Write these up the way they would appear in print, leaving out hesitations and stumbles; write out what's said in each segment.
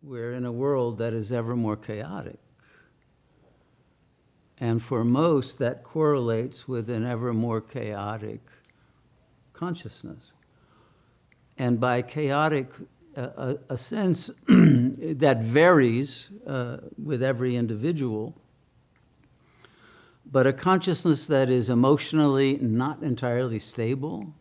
we're in a world that is ever more chaotic. And for most, that correlates with an ever more chaotic consciousness. And by chaotic, a sense that varies with every individual, but a consciousness that is emotionally not entirely stable,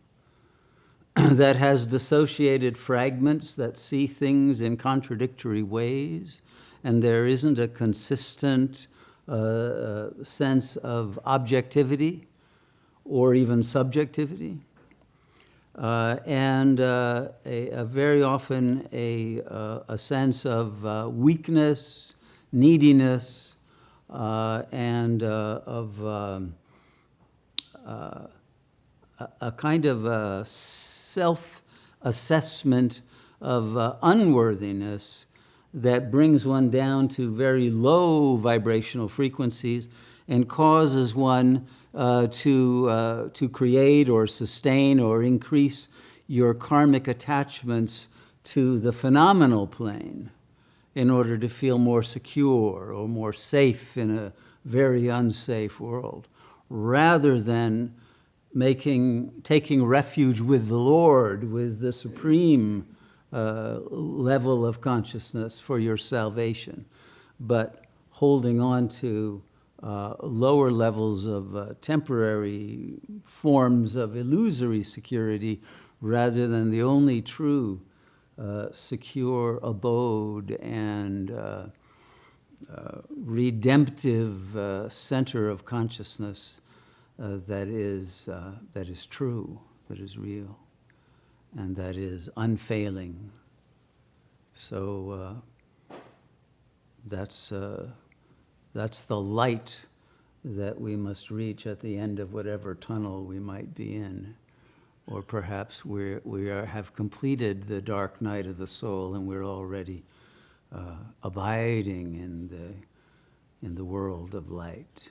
that has dissociated fragments that see things in contradictory ways, and there isn't a consistent sense of objectivity or even subjectivity. And very often a sense of weakness, neediness, and of a kind of self-assessment of unworthiness that brings one down to very low vibrational frequencies and causes one to create or sustain or increase your karmic attachments to the phenomenal plane in order to feel more secure or more safe in a very unsafe world, rather than taking refuge with the Lord, with the supreme level of consciousness for your salvation, but holding on to lower levels of temporary forms of illusory security rather than the only true secure abode and redemptive center of consciousness that is true, that is real, and that is unfailing. So that's the light that we must reach at the end of whatever tunnel we might be in. Or perhaps we have completed the dark night of the soul and we're already abiding in the world of light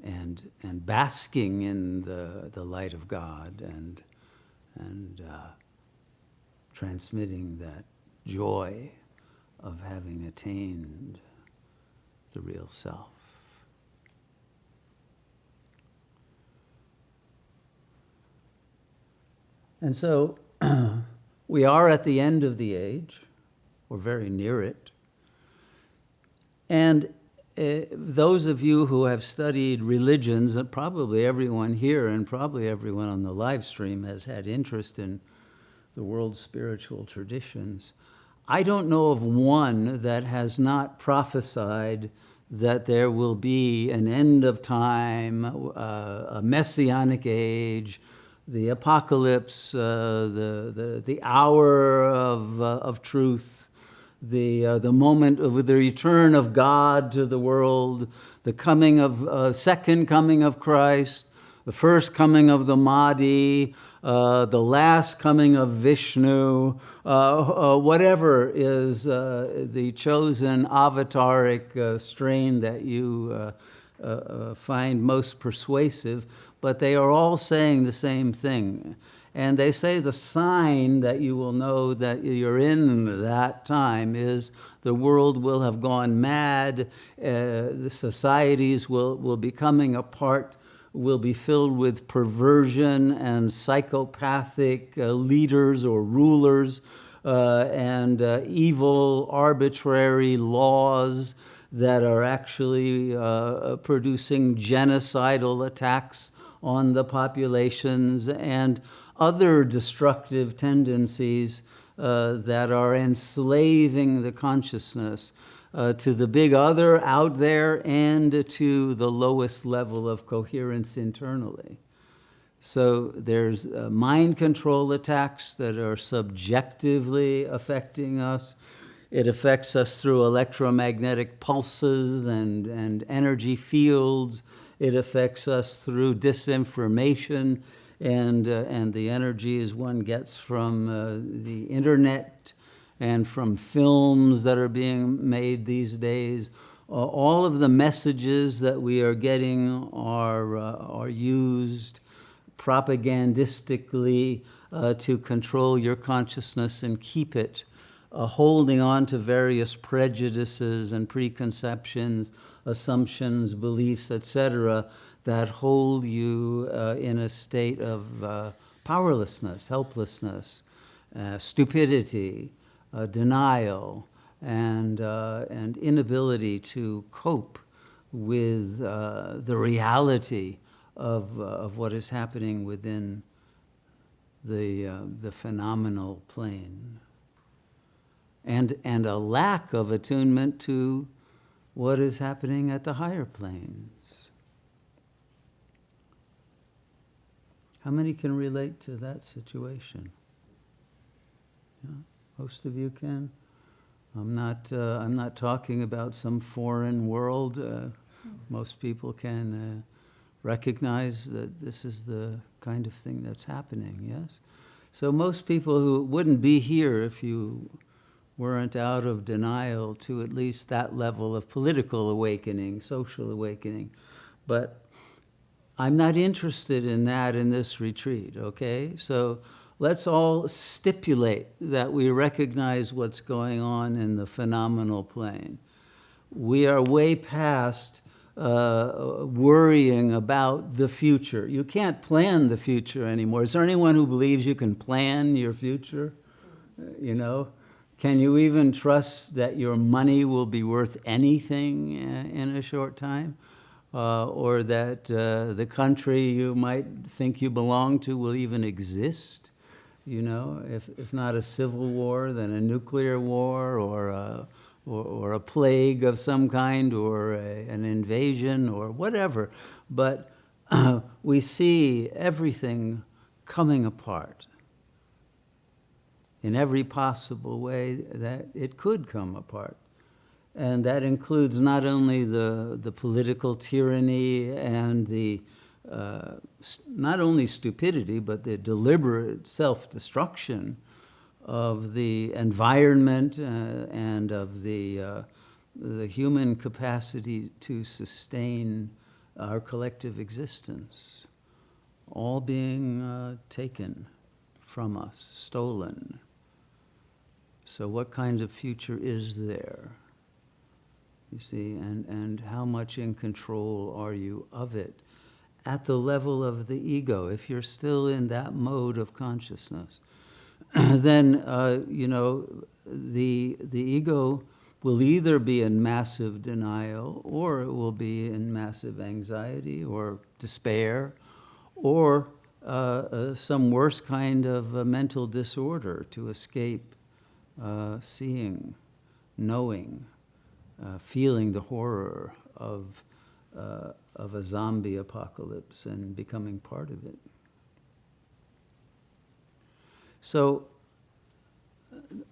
and basking in the light of God and transmitting that joy of having attained the real self. And so we are at the end of the age, or very near it. And those of you who have studied religions, and probably everyone here and probably everyone on the live stream has had interest in the world's spiritual traditions, I don't know of one that has not prophesied that there will be an end of time, a messianic age, the apocalypse, the hour of truth, the moment of the return of God to the world, the second coming of Christ, the first coming of the Mahdi, the last coming of Vishnu, whatever is the chosen avataric strain that you find most persuasive, but they are all saying the same thing. And they say the sign that you will know that you're in that time is the world will have gone mad, the societies will be coming apart, will be filled with perversion and psychopathic leaders or rulers and evil, arbitrary laws that are actually producing genocidal attacks on the populations and other destructive tendencies that are enslaving the consciousness to the big other out there and to the lowest level of coherence internally. So there's mind control attacks that are subjectively affecting us. It affects us through electromagnetic pulses and energy fields. It affects us through disinformation and the energies one gets from the internet and from films that are being made these days. All of the messages that we are getting are used propagandistically to control your consciousness and keep it holding on to various prejudices and preconceptions, assumptions, beliefs, etc., that hold you in a state of powerlessness, helplessness, stupidity, denial, and inability to cope with the reality of what is happening within the phenomenal plane, and a lack of attunement to what is happening at the higher planes. How many can relate to that situation? Yeah, most of you can. I'm not talking about some foreign world. Most people can recognize that this is the kind of thing that's happening, yes? So most people who wouldn't be here if you weren't out of denial to at least that level of political awakening, social awakening. But I'm not interested in that in this retreat, okay? So let's all stipulate that we recognize what's going on in the phenomenal plane. We are way past worrying about the future. You can't plan the future anymore. Is there anyone who believes you can plan your future? You know? Can you even trust that your money will be worth anything in a short time? Or that the country you might think you belong to will even exist? You know, if not a civil war, then a nuclear war, or a plague of some kind, or an invasion, or whatever. But we see everything coming apart in every possible way that it could come apart. And that includes not only the political tyranny and the not only stupidity, but the deliberate self-destruction of the environment and of the human capacity to sustain our collective existence, all being taken from us, stolen. So what kind of future is there? You see, and how much in control are you of it at the level of the ego? If you're still in that mode of consciousness, then you know, the ego will either be in massive denial, or it will be in massive anxiety or despair, or some worse kind of mental disorder to escape seeing, knowing, feeling the horror of a zombie apocalypse and becoming part of it. So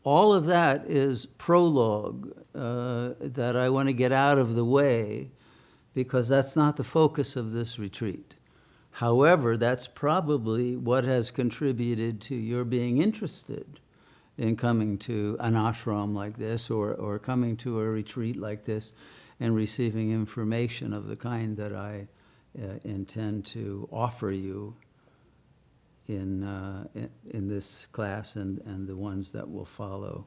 all of that is prologue that I want to get out of the way, because that's not the focus of this retreat. However, that's probably what has contributed to your being interested in coming to an ashram like this, or coming to a retreat like this, and receiving information of the kind that I intend to offer you in this class and the ones that will follow.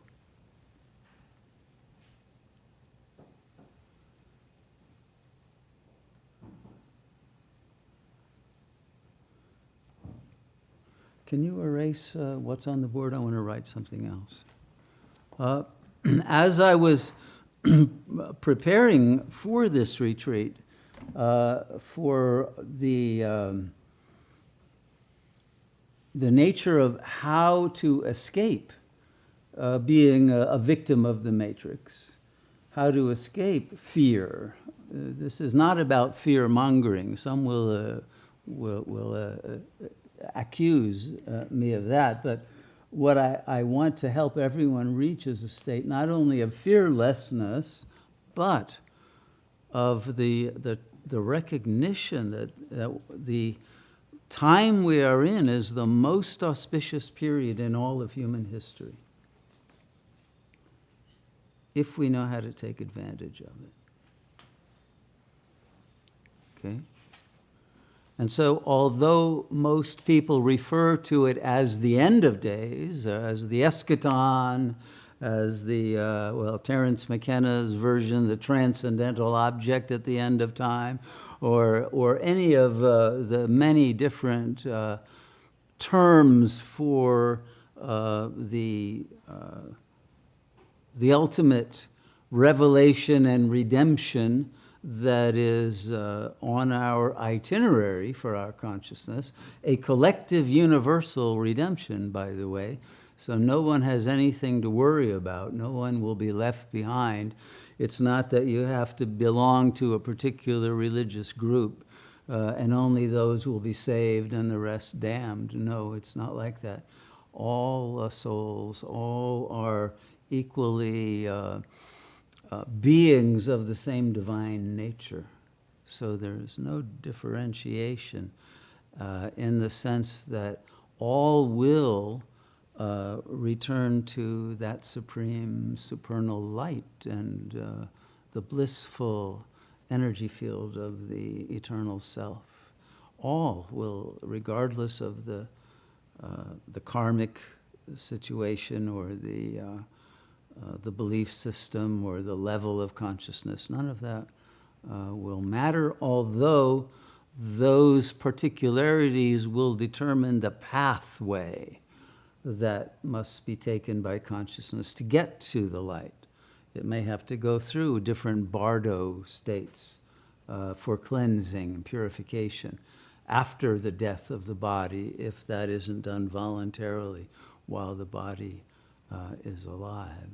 Can you erase what's on the board? I want to write something else. As I was preparing for this retreat, for the nature of how to escape being a victim of the matrix, how to escape fear. This is not about fear-mongering. Some will accuse me of that, but what I want to help everyone reach is a state not only of fearlessness, but of the recognition that the time we are in is the most auspicious period in all of human history, if we know how to take advantage of it. Okay? And so, although most people refer to it as the end of days, as the Eschaton, as the, Terence McKenna's version, the transcendental object at the end of time, or any of the many different terms for the ultimate revelation and redemption that is on our itinerary for our consciousness, a collective universal redemption, by the way. So no one has anything to worry about. No one will be left behind. It's not that you have to belong to a particular religious group and only those will be saved and the rest damned. No, it's not like that. All souls, all are equally beings of the same divine nature. So there's no differentiation in the sense that all will return to that supreme supernal light and the blissful energy field of the eternal self. All will, regardless of the karmic situation or the belief system or the level of consciousness, none of that will matter, although those particularities will determine the pathway that must be taken by consciousness to get to the light. It may have to go through different bardo states for cleansing and purification after the death of the body, if that isn't done voluntarily while the body is alive.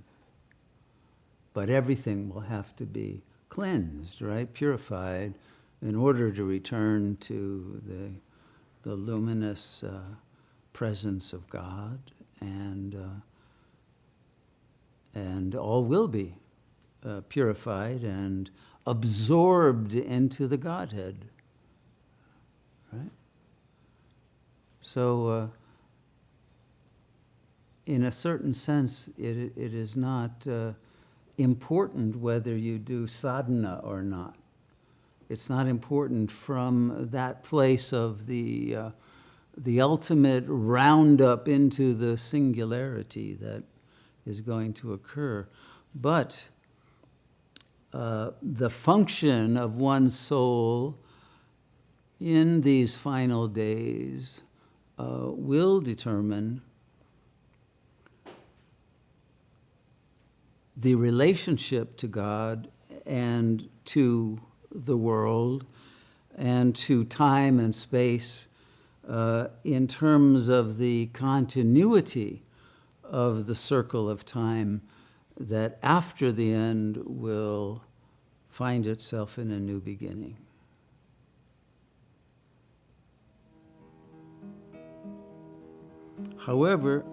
But everything will have to be cleansed, right? Purified in order to return to the luminous presence of God, and all will be purified and absorbed into the Godhead, right? So, in a certain sense, it is not important whether you do sadhana or not. It's not important from that place of the ultimate roundup into the singularity that is going to occur. But the function of one's soul in these final days will determine the relationship to God and to the world and to time and space in terms of the continuity of the circle of time that after the end will find itself in a new beginning. However,